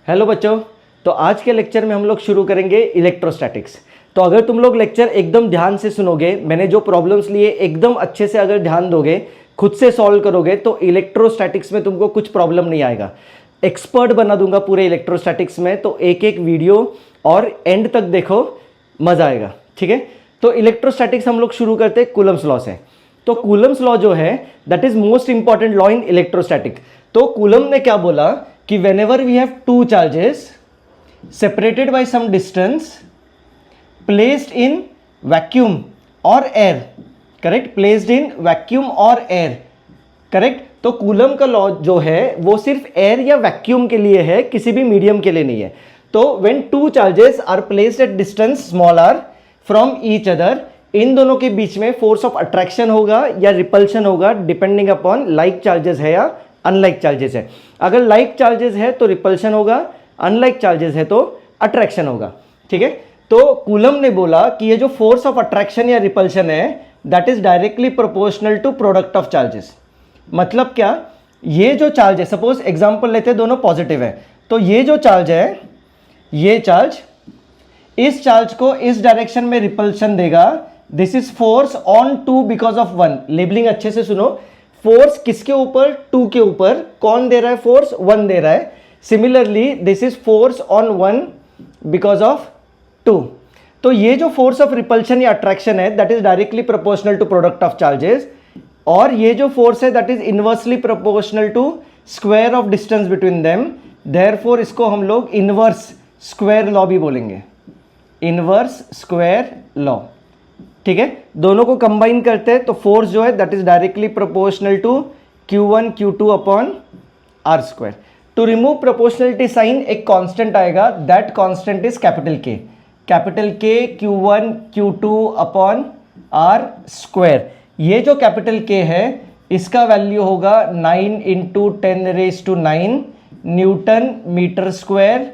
Hello बच्चों, तो आज के लेक्चर में हम लोग शुरू करेंगे इलेक्ट्रोस्टैटिक्स। तो अगर तुम लोग लेक्चर एकदम ध्यान से सुनोगे, मैंने जो प्रॉब्लम्स लिए एकदम अच्छे से अगर ध्यान दोगे, खुद से सॉल्व करोगे, तो इलेक्ट्रोस्टैटिक्स में तुमको कुछ प्रॉब्लम नहीं आएगा। एक्सपर्ट बना दूंगा पूरे इलेक्ट्रोस्टैटिक्स में, तो एक एक वीडियो और एंड तक देखो, मज़ा आएगा। ठीक है, तो इलेक्ट्रोस्टैटिक्स हम लोग शुरू करते हैं कूलम्स लॉ से। तो कूलम्स लॉ जो है that is most important law in electrostatic. तो कूलम ने क्या बोला कि whenever we have two charges separated by some distance placed in vacuum or air, correct, placed in vacuum or air, correct। तो coulomb का law जो है वो सिर्फ एयर या वैक्यूम के लिए है, किसी भी मीडियम के लिए नहीं है। तो when two charges are placed at distance smaller from each other, इन दोनों के बीच में फोर्स ऑफ अट्रैक्शन होगा या रिपल्शन होगा, डिपेंडिंग अपॉन लाइक चार्जेस है या अनलाइक चार्जेस है। अगर लाइक चार्जेस है तो रिपल्शन होगा, अनलाइक चार्जेस है तो अट्रैक्शन होगा। ठीक है, तो कूलम ने बोला कि ये जो फोर्स ऑफ अट्रैक्शन या रिपल्शन है that is directly proportional to product of charges. मतलब क्या, ये जो चार्ज है, सपोज एग्जांपल लेते हैं दोनों पॉजिटिव है, तो ये जो चार्ज है, ये चार्ज इस चार्ज को इस डायरेक्शन में रिपल्शन देगा। This is force on two because of one. Labelling अच्छे से सुनो, फोर्स किसके ऊपर? टू के ऊपर। कौन दे रहा है फोर्स? वन दे रहा है। Similarly this is force on one because of two. तो ये जो फोर्स ऑफ रिपल्शन या अट्रैक्शन है that is directly proportional to product of charges, और ये जो फोर्स है that is inversely proportional to square of distance between them. Therefore इसको हम लोग इनवर्स स्क्वायर लॉ भी बोलेंगे, इनवर्स स्क्वायर लॉ। ठीक है, दोनों को कंबाइन करते हैं तो फोर्स जो है that is directly proportional to Q1 Q2 upon R square. To remove proportionality sign एक कांस्टेंट आएगा, that constant is capital K। Capital K Q1 Q2 upon R square. ये जो कैपिटल K है इसका वैल्यू होगा 9 into 10⁻⁹ newton metre square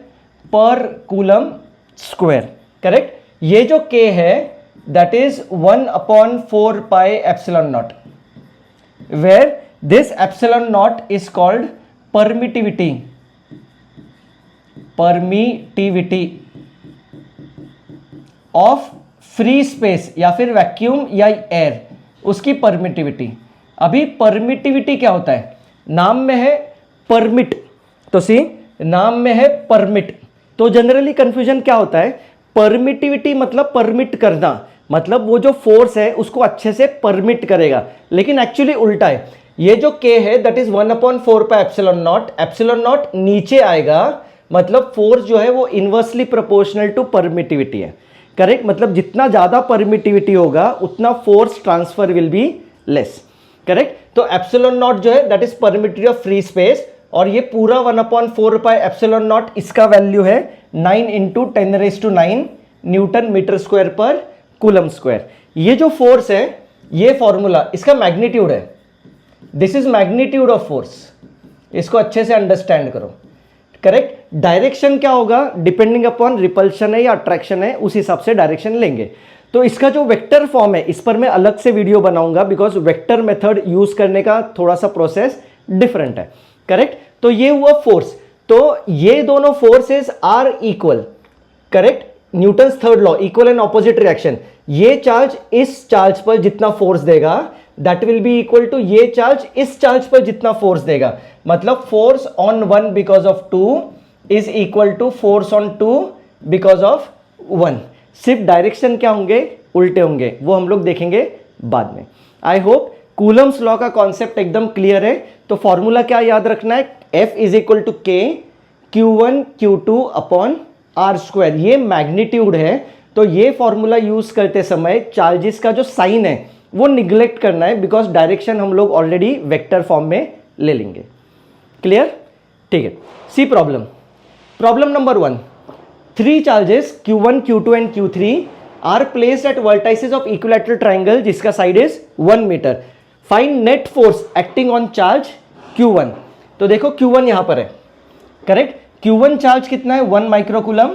पर coulomb square. Correct, ये जो K है that is 1/4 pi epsilon naught, where this epsilon naught is called permittivity of free space या फिर वैक्यूम या एयर, उसकी परमिटिविटी। अभी परमिटिविटी क्या होता है? नाम में है परमिट, तो सी नाम में है परमिट, तो जनरली कंफ्यूजन क्या होता है? परमिटिविटी मतलब परमिट करना, मतलब वो जो फोर्स है उसको अच्छे से परमिट करेगा, लेकिन एक्चुअली उल्टा है। ये जो K है that is 1/4 pi epsilon not. Epsilon not नीचे आएगा, मतलब फोर्स जो है वो इनवर्सली प्रोपोर्शनल टू परमिटिविटी है। करेक्ट, मतलब जितना ज्यादा परमिटिविटी होगा उतना force transfer will be less. Correct, तो एप्सिलॉन नॉट जो है that is permittivity of free space, और ये पूरा 1/4 पाई एप्सिलॉन नॉट इसका वैल्यू है 9 इंटू 10⁻⁹ न्यूटन मीटर स्क्वायर पर कूलम स्क्वायर। ये जो फोर्स है, ये फॉर्मूला इसका मैग्नीट्यूड है, this is magnitude of force, इसको अच्छे से अंडरस्टैंड करो। करेक्ट, डायरेक्शन क्या होगा? डिपेंडिंग अपॉन रिपल्शन है या अट्रैक्शन है, उस हिसाब से डायरेक्शन लेंगे। तो इसका जो वेक्टर फॉर्म है इस पर मैं अलग से वीडियो बनाऊंगा, बिकॉज वेक्टर मेथड यूज करने का थोड़ा सा प्रोसेस डिफरेंट है। करेक्ट, तो ये हुआ फोर्स। तो ये दोनों forces are equal. Correct, Newton's third law, equal and opposite reaction. ये चार्ज इस चार्ज पर जितना फोर्स देगा that will be equal to ये चार्ज इस चार्ज पर जितना फोर्स देगा। मतलब force on one because of two is equal to force on two because of one. सिर्फ डायरेक्शन क्या होंगे? उल्टे होंगे, वो हम लोग देखेंगे बाद में। आई होप कूलम्स लॉ का कॉन्सेप्ट एकदम क्लियर है। तो फॉर्मूला क्या याद रखना है? F is equal to K Q1 Q2 upon R square. ये मैग्नीट्यूड है, तो ये फॉर्मूला यूज करते समय चार्जेस का जो साइन है वो निग्लेक्ट करना है, बिकॉज डायरेक्शन हम लोग ऑलरेडी वेक्टर फॉर्म में ले लेंगे। क्लियर? ठीक है, see problem. Problem number 1, 3 charges Q1 Q2 and Q3 are placed at vertices of equilateral triangle जिसका side is 1 metre. Find net force acting on charge Q1। तो देखो Q1 यहां पर है। करेक्ट, Q1 चार्ज कितना है? 1 माइक्रोकूलम।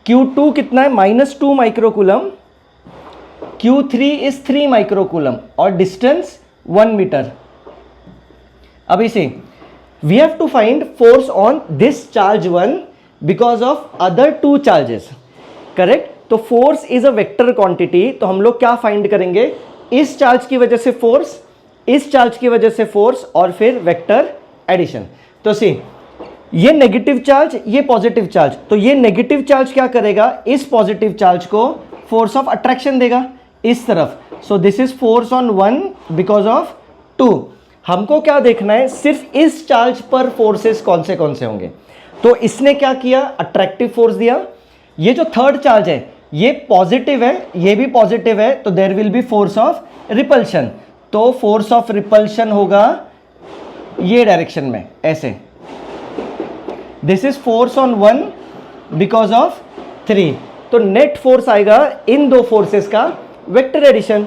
Q2 कितना है? -2 माइक्रोकूलम। Q3 इज 3 माइक्रोकूलम और डिस्टेंस 1 मीटर। अब इसे we have to find force on this charge 1 because of other 2 charges, correct. तो force is a vector quantity, तो हम लोग क्या फाइंड करेंगे, इस चार्ज की वजह से फोर्स, इस चार्ज की वजह से फोर्स, और फिर वेक्टर एडिशन। तो सी, ये नेगेटिव चार्ज, ये पॉजिटिव चार्ज, तो ये नेगेटिव चार्ज क्या करेगा, इस पॉजिटिव चार्ज को फोर्स ऑफ अट्रैक्शन देगा इस तरफ। So this is force on 1 because of 2। हमको क्या देखना है, सिर्फ इस चार्ज पर फोर्सेस कौन से होंगे। तो इसने क्या किया, अट्रैक्टिव फोर्स दिया। ये जो थर्ड चार्ज है ये पॉजिटिव है, ये भी पॉजिटिव है, तो there will be force of repulsion. तो फोर्स ऑफ रिपल्शन होगा ये डायरेक्शन में, ऐसे। This is force on 1 because of 3। तो नेट फोर्स आएगा इन दो फोर्सेस का वेक्टर एडिशन।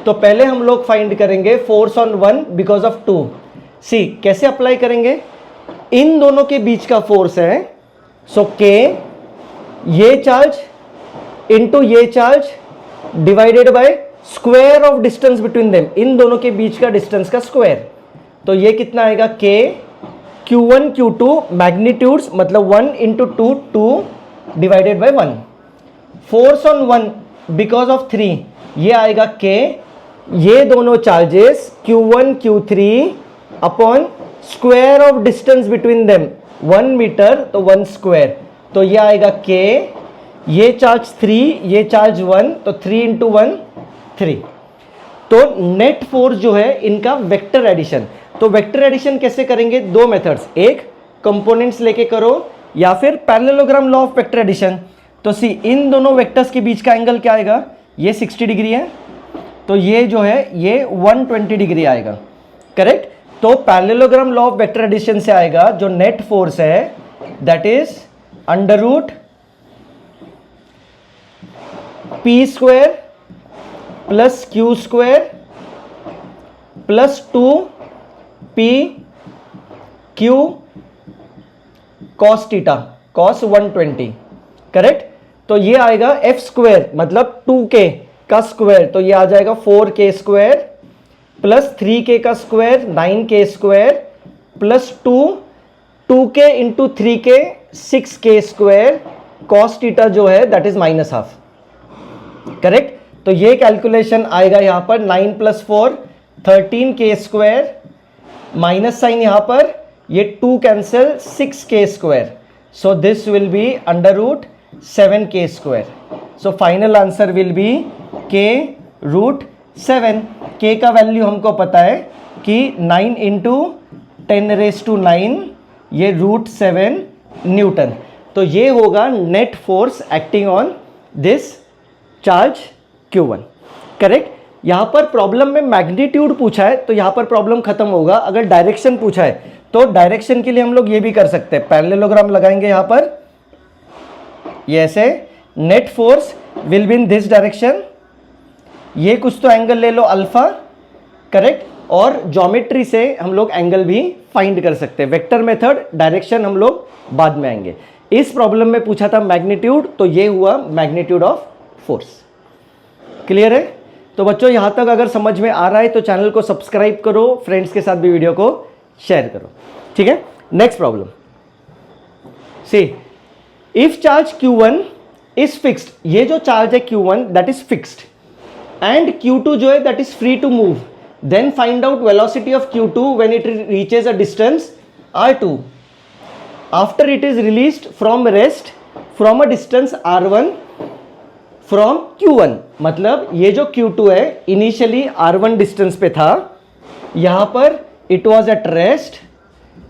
तो पहले हम लोग फाइंड करेंगे फोर्स ऑन 1 बिकॉज ऑफ 2। सी, कैसे अप्लाई करेंगे, इन दोनों के बीच का फोर्स है, सो के ये चार्ज इनटू ये charge divided by square of distance between them, इन दोनों के बीच का डिस्टेंस का स्क्वायर। तो ये कितना आएगा, के Q1 Q2 मैग्नीट्यूड्स, मतलब 1 into 2 2 divided by 1। Force on 1 because of 3, ये आएगा के, ये दोनों charges Q1 Q3 upon square of distance between them 1 metre, तो 1 स्क्वायर। तो ये आएगा के, ये चार्ज 3, ये चार्ज 1, तो 3 इंटू 1 3। तो नेट फोर्स जो है इनका वेक्टर एडिशन। तो वेक्टर एडिशन कैसे करेंगे, दो मेथड्स, एक कंपोनेंट्स लेके करो या फिर parallelogram law of vector addition. तो सी, इन दोनों वेक्टर्स के बीच का एंगल क्या आएगा, ये 60 डिग्री है, तो ये जो है ये 120 डिग्री आएगा, करेक्ट। तो parallelogram law of vector addition से आएगा जो नेट फोर्स है that is under root P square plus Q square plus 2 P Q cos theta cos 120, correct. तो ये आएगा एफ स्क्वायर मतलब 2k का स्क्वायर, तो ये आ जाएगा 4k स्क्वायर प्लस 3k का square 9k square plus 2k into 3k 6k square cos theta जो है दैट इज -12, करेक्ट। तो ये कैलकुलेशन आएगा यहां पर 9 plus 4 13k square, minus sign यहां पर, ये 2 cancel 6k square, so this will be under root 7k square. So final answer will be k root 7। k का वैल्यू हमको पता है कि 9 इंटू 10⁻⁹, ये रूट 7 न्यूटन। तो ये होगा net force acting on this charge Q1, correct. यहां पर प्रॉब्लम में मैग्नीट्यूड पूछा है तो यहां पर प्रॉब्लम खत्म होगा। अगर डायरेक्शन पूछा है तो डायरेक्शन के लिए हम लोग ये भी कर सकते हैं, पैरेललोग्राम लगाएंगे यहां पर, ये ऐसे, net force will be in this direction, ये कुछ तो एंगल ले लो अल्फा, करेक्ट। और ज्योमेट्री से हम लोग एंगल भी फाइंड कर सकते हैं। वेक्टर मेथड, डायरेक्शन हम लोग बाद में आएंगे। इस प्रॉब्लम में पूछा था मैग्नीट्यूड, तो ये हुआ मैग्नीट्यूड ऑफ फोर्स। क्लियर है? तो बच्चों यहां तक अगर समझ में आ रहा है तो चैनल को सब्सक्राइब करो, फ्रेंड्स के साथ भी वीडियो को शेयर करो, ठीक है। Next problem, see, if charge Q1 is fixed, ये जो चार्ज है Q1 that is fixed and Q2 जो है that is free to move, then find out velocity of Q2 when it reaches a distance R2 after it is released from rest from a distance R1 from Q1। मतलब ये जो Q2 है initially R1 distance पे था, यहां पर it was at rest,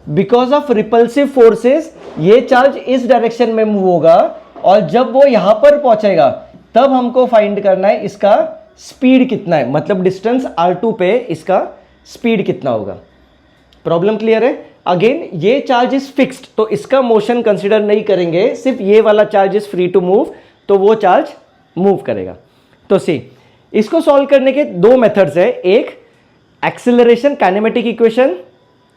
because of repulsive forces ये charge इस डायरेक्शन में मूव होगा, और जब वो यहां पर पहुंचेगा तब हमको फाइंड करना है इसका स्पीड कितना है, मतलब डिस्टेंस R2 पे इसका स्पीड कितना होगा। प्रॉब्लम क्लियर है? अगेन ये चार्ज इज फिक्स्ड तो इसका मोशन कंसिडर नहीं करेंगे, सिर्फ ये वाला charge is free to move, तो वो चार्ज मूव करेगा। तो सी, इसको सॉल्व करने के दो मेथड्स है, एक एक्सेलरेशन काइनेमेटिक इक्वेशन,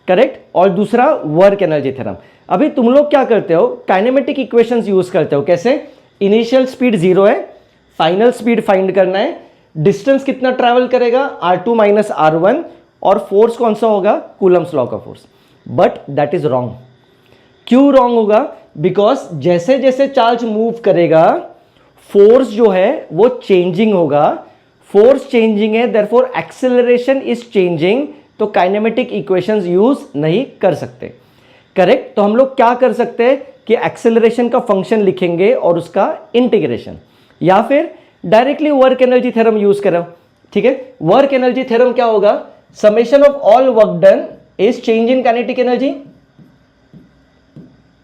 करेक्ट, और दूसरा वर्क एनर्जी थ्योरम। अभी तुम लोग क्या करते हो, काइनेमेटिक इक्वेशंस यूज करते हो। कैसे? इनिशियल स्पीड 0 है, फाइनल स्पीड फाइंड करना है, डिस्टेंस कितना ट्रैवल करेगा R2 माइनस R1, और फोर्स कौन सा होगा, कूलम्स लॉ का force. But that is wrong. क्यों रॉन्ग होगा? बिकॉज जैसे जैसे चार्ज मूव करेगा फोर्स जो है वो चेंजिंग होगा, फोर्स चेंजिंग है, देयरफॉर एक्सेलरेशन इज चेंजिंग, तो काइनेमेटिक इक्वेशंस यूज नहीं कर सकते। करेक्ट। तो हम लोग क्या कर सकते हैं कि एक्सेलरेशन का फंक्शन लिखेंगे और उसका इंटीग्रेशन, या फिर directly work energy theorem use करो। ठीक है, वर्क एनर्जी थ्योरम क्या होगा? Summation of all work done is change in kinetic energy.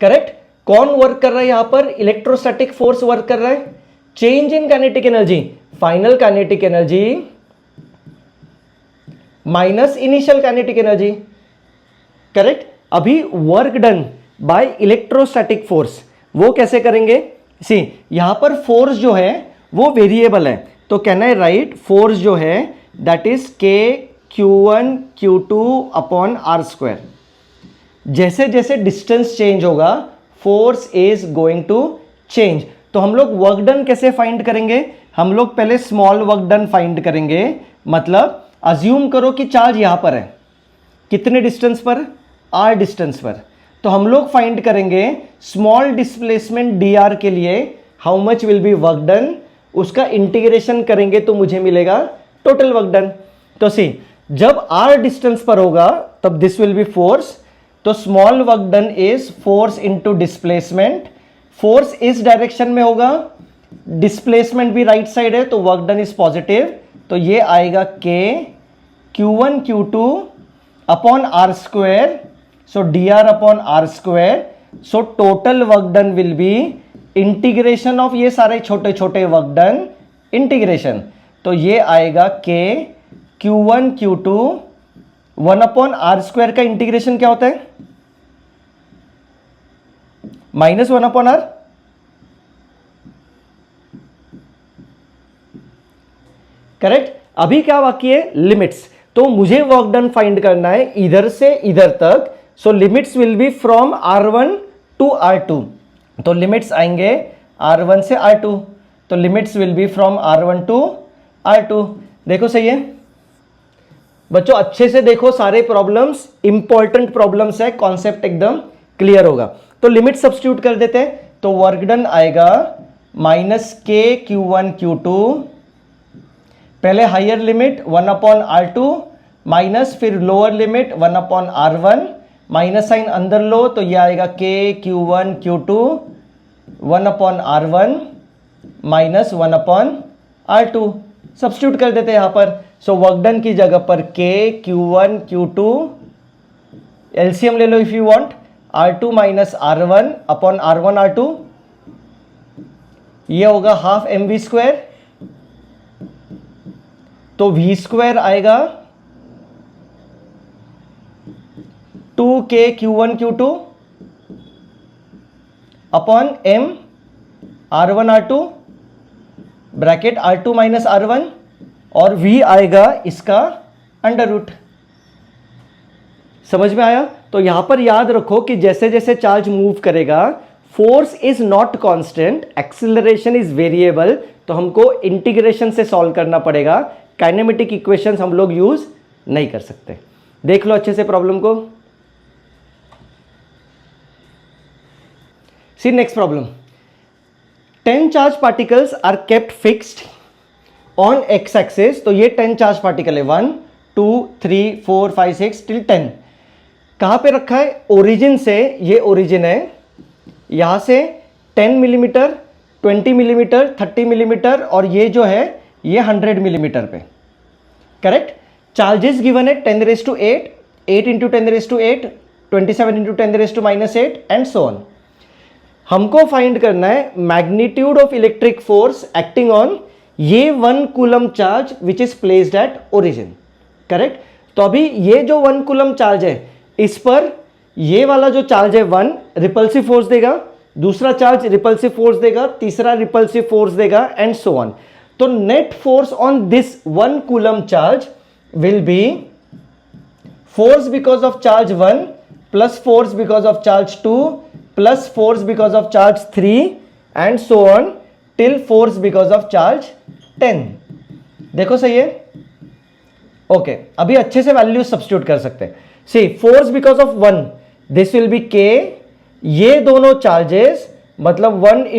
Correct. कौन वर्क कर रहा है यहां पर? इलेक्ट्रोस्टैटिक फोर्स वर्क कर रहा है। Change in kinetic energy, final kinetic energy minus initial kinetic energy. Correct. अभी work done by electrostatic force वो कैसे करेंगे? सी यहां पर फोर्स जो है वो वेरिएबल है, तो कैन आई राइट फोर्स जो है दैट इज के Q1 Q2 upon R square. जैसे जैसे डिस्टेंस चेंज होगा force is going to change. तो हम लोग वर्क डन कैसे फाइंड करेंगे? हम लोग पहले स्मॉल वर्क डन फाइंड करेंगे। मतलब अज्यूम करो कि चार्ज यहां पर है, कितने डिस्टेंस पर? आर डिस्टेंस पर। तो हम लोग फाइंड करेंगे स्मॉल डिस्प्लेसमेंट डी आर के लिए how much will be work done, उसका इंटीग्रेशन करेंगे तो मुझे मिलेगा टोटल वर्क डन। तो सी जब आर डिस्टेंस पर होगा तब दिस विल बी फोर्स, तो small work done is force into displacement. Force इस डायरेक्शन में होगा, डिस्प्लेसमेंट भी राइट साइड है, तो वर्क डन इज पॉजिटिव, तो ये आएगा के Q1 Q2 upon R square, so D R upon R square. So total work done will be integration of ये सारे छोटे छोटे वर्क डन, इंटीग्रेशन, तो ये आएगा के Q1 Q2 1 upon R square का इंटीग्रेशन क्या होता है? Minus 1 upon R. करेक्ट। अभी क्या बाकी है? लिमिट्स। तो मुझे वर्क डन फाइंड करना है इधर से इधर तक, so limits will be from R1 to R2। तो लिमिट्स आएंगे R1 से R2, तो limits will be from R1 to R2। देखो सही है बच्चों, अच्छे से देखो सारे प्रॉब्लम्स, इंपॉर्टेंट प्रॉब्लम्स है, कॉन्सेप्ट एकदम क्लियर होगा। तो लिमिट सब्स्टिट्यूट कर देते हैं, तो वर्क डन आएगा माइनस के Q1 Q2, पहले higher limit 1 upon R2 minus फिर lower limit 1 upon R1, minus sign अंदर लो तो ये आएगा के Q1 Q2 1 upon R1 minus 1 upon R2। Substitute कर देते हैं यहां पर। सो वर्क डन की जगह पर के Q1 Q2, एलसीएम ले लो if you want, R2 minus R1 upon R1 R2, ये होगा हाफ mv स्क्वायर, तो v स्क्वायर आएगा 2k Q1 Q2 upon m R1 R2 bracket R2 minus R1, और v आएगा इसका अंडर रूट। समझ में आया? तो यहां पर याद रखो कि जैसे जैसे चार्ज मूव करेगा force is not constant, acceleration is variable, तो हमको इंटीग्रेशन से सॉल्व करना पड़ेगा, काइनेमेटिक इक्वेशंस हम लोग यूज नहीं कर सकते। देख लो अच्छे से प्रॉब्लम को। See next problem, 10 charge particles are kept fixed on X axis. तो ये 10 चार्ज पार्टिकल है, 1 2 3 4 5 6 टिल 10। कहां पे रखा है? ओरिजिन से, ये ओरिजिन है, यहां से 10 मिलीमीटर, 20 मिलीमीटर, 30 मिलीमीटर, और ये जो है ये 100 मिलीमीटर पे। करेक्ट। चार्जेस गिवन है 10 raised to 8, 8 into 10 raised to 8, 27 into 10 raised to minus 8 and so on. हमको फाइंड करना है magnitude of electric force acting on ये 1 coulomb charge which is placed at origin. Correct. तो अभी ये जो 1 कूलम चार्ज है इस पर ये वाला जो चार्ज है 1 रिपल्सिव फोर्स देगा, दूसरा चार्ज रिपल्सिव फोर्स देगा, तीसरा रिपल्सिव फोर्स देगा एंड सो ऑन। तो net force on this 1 coulomb charge will be force because of charge 1 plus force because of charge 2 plus force because of charge 3 and so on till force because of charge 10। देखो सही है? Okay, अभी अच्छे से value substitute कर सकते हैं। See force because of 1, this will be k, ये दोनों चार्जेस मतलब 1 ×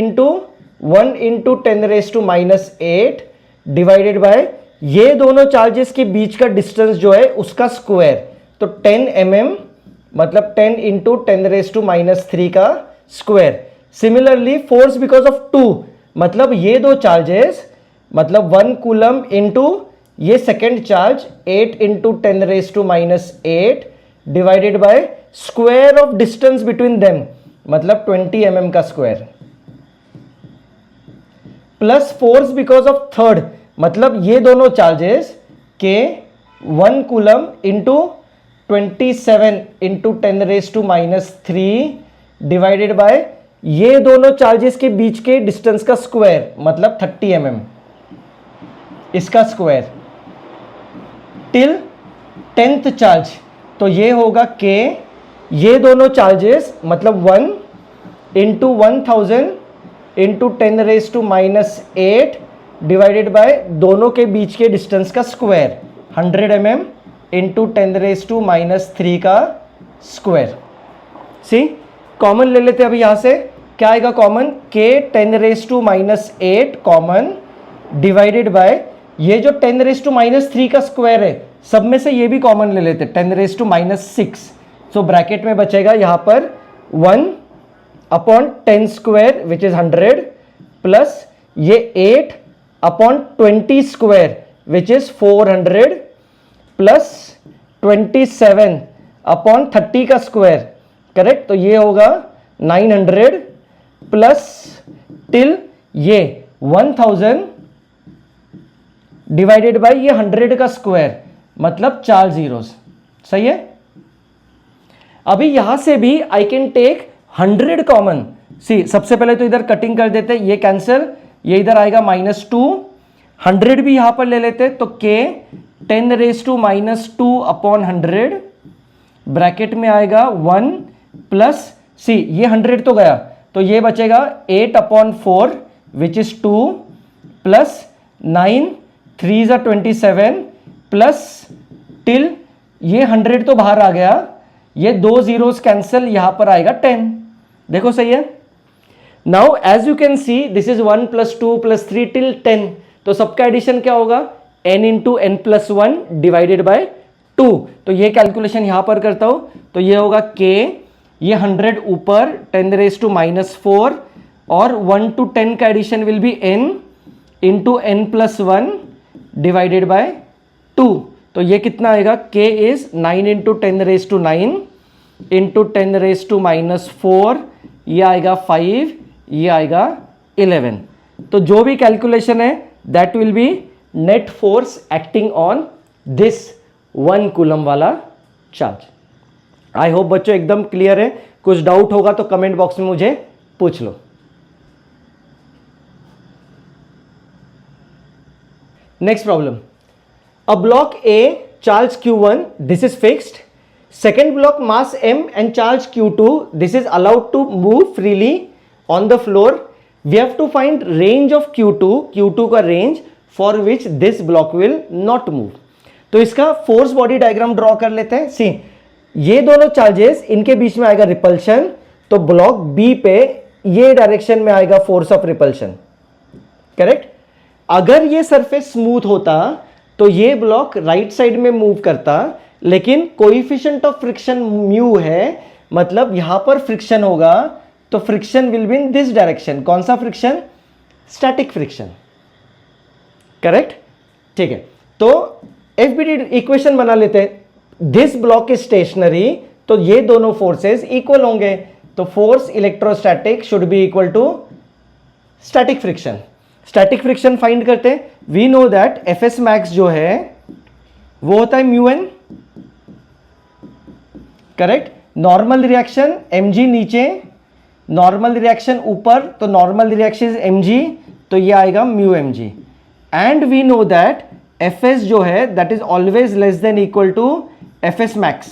10⁻⁸ डिवाइडेड बाय ये दोनों चार्जेस के बीच का डिस्टेंस जो है उसका स्क्वायर, तो 10 mm मतलब 10 × 10⁻³ का square. Similarly force because of 2 मतलब ये दो चार्जेस मतलब 1 कूलम इंटू ये second charge 8 × 10⁻⁸ divided by square of distance between them मतलब 20 mm का square, plus force because of third मतलब ये दोनों चार्जेस के 1 कूलम इंटू 27 × 10⁻³ डिवाइडेड बाय ये दोनों चार्जेस के बीच के डिस्टेंस का स्क्वायर मतलब 30 mm इसका स्क्वायर टिल 10th चार्ज, तो ये होगा के ये दोनों चार्जेस मतलब 1 × 1000 × 10⁻⁸ डिवाइडेड बाय दोनों के बीच के डिस्टेंस का स्क्वायर 100 mm × 10⁻³ का स्क्वायर। सी कॉमन ले लेते हैं अभी यहां से, क्या आएगा कॉमन, के 10⁻⁸ कॉमन डिवाइडेड बाय ये जो 10⁻³ का स्क्वायर है सब में से ये भी कॉमन ले लेते 10⁻⁻6, सो ब्रैकेट में बचेगा यहां पर 1/10² विच इज 100 प्लस ये 8/20² विच इज 400 प्लस 27/30 का स्क्वायर, करेक्ट, तो ये होगा 900 प्लस टिल ये 1000 डिवाइडेड बाय ये 100 का स्क्वायर मतलब 4 zeros, सही है। अभी यहां से भी आई कैन टेक 100 कॉमन, सी सबसे पहले तो इधर कटिंग कर देते, ये कैंसिल, ये इधर आएगा -2, 100 भी यहां पर ले लेते तो के 10⁻² ब्रैकेट में आएगा 1 प्लस सी ये 100 तो गया तो ये बचेगा 8/4 which is 2 plus 9 3 × 27 plus till ये 100 तो बाहर आ गया, ये 2 zeros कैंसिल, यहां पर आएगा 10, देखो सही है। Now as you can see this is 1 + 2 + 3 till 10, तो सबका एडिशन क्या होगा n × n+1 डिवाइडेड बाय 2, तो ये कैलकुलेशन यहां पर करता हूं तो ये होगा k, ये 100 ऊपर 10⁻⁴ और 1 to 10 का addition will be n × n+1 divided by 2, तो ये कितना आएगा k इज 9 × 10⁹ × 10⁻⁴, ये आएगा 5, ये आएगा 11, तो जो भी कैलकुलेशन है that will B net force acting on this 1 coulomb वाला चार्ज। आई होप बच्चों एकदम क्लियर है, कुछ डाउट होगा तो कमेंट बॉक्स में मुझे पूछ लो। Next problem, a block A charge Q1 this is fixed, second block mass M and charge Q2 this is allowed to move freely on the floor, we have to find range of Q2 का range for which this block will not move। तो इसका force body diagram draw कर लेते हैं। सी ये दोनों charges इनके बीच में आएगा रिपल्शन, तो ब्लॉक बी पे ये डायरेक्शन में आएगा फोर्स ऑफ रिपल्शन, करेक्ट। अगर ये सरफेस स्मूथ होता तो ये ब्लॉक राइट साइड में मूव करता, लेकिन कोएफिशिएंट ऑफ फ्रिक्शन म्यू है, मतलब यहां पर फ्रिक्शन होगा तो friction will be in this direction. कौन सा फ्रिक्शन, स्टैटिक फ्रिक्शन, करेक्ट, ठीक है। तो एफबीडी इक्वेशन बना लेते हैं, दिस ब्लॉक इज स्टेशनरी तो ये दोनों फोर्सेस इक्वल होंगे, तो force electrostatic should be equal to static friction. Static friction find करते हैं, we know that FS max जो है वो होता है μn, करेक्ट। नॉर्मल रिएक्शन mg नीचे, नॉर्मल रिएक्शन ऊपर, तो नॉर्मल रिएक्शन mg तो ये आएगा μmg, and we know that fs जो है that is always less than equal to fs max,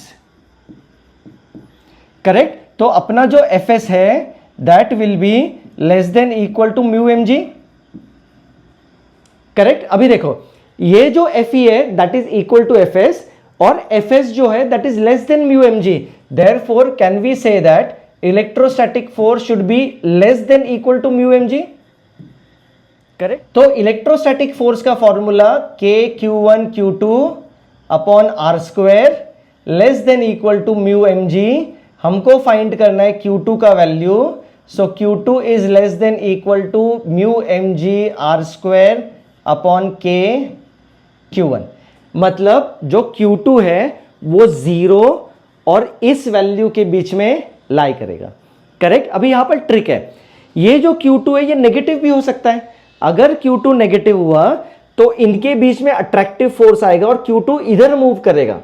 correct. तो अपना जो fs है that will be less than equal to μmg, correct. अभी देखो ये जो fe है that is equal to fs, और Fs जो है that is less than mu M G, therefore can we say that electrostatic force should be less than equal to mu M G, correct. तो electrostatic force का formula K Q one Q two upon R square less than equal to mu M G, हमको find करना है Q2 का value, so Q2 is less than equal to mu M G R square upon K Q1। मतलब जो Q2 है वो 0 और इस वैल्यू के बीच में लाई करेगा, करेक्ट। अभी यहां पर ट्रिक है, ये जो Q2 है ये नेगेटिव भी हो सकता है। अगर Q2 नेगेटिव हुआ तो इनके बीच में अट्रैक्टिव फोर्स आएगा और Q2 इधर मूव करेगा,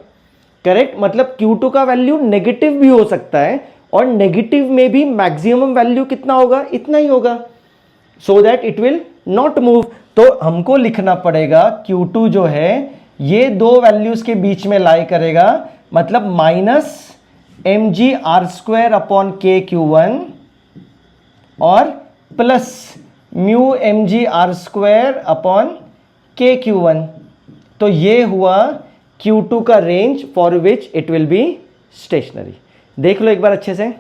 करेक्ट। मतलब Q2 का वैल्यू नेगेटिव भी हो सकता है और नेगेटिव में भी मैक्सिमम वैल्यू कितना होगा, इतना ही होगा, so that it will not move. तो हमको लिखना पड़ेगा Q2 जो है ये दो वैल्यूज के बीच में लाई करेगा, मतलब minus M G R square upon K Q1 और plus mu M G R square upon K Q1। तो ये हुआ Q2 का range for which it will be stationary. देख लो एक बार अच्छे से।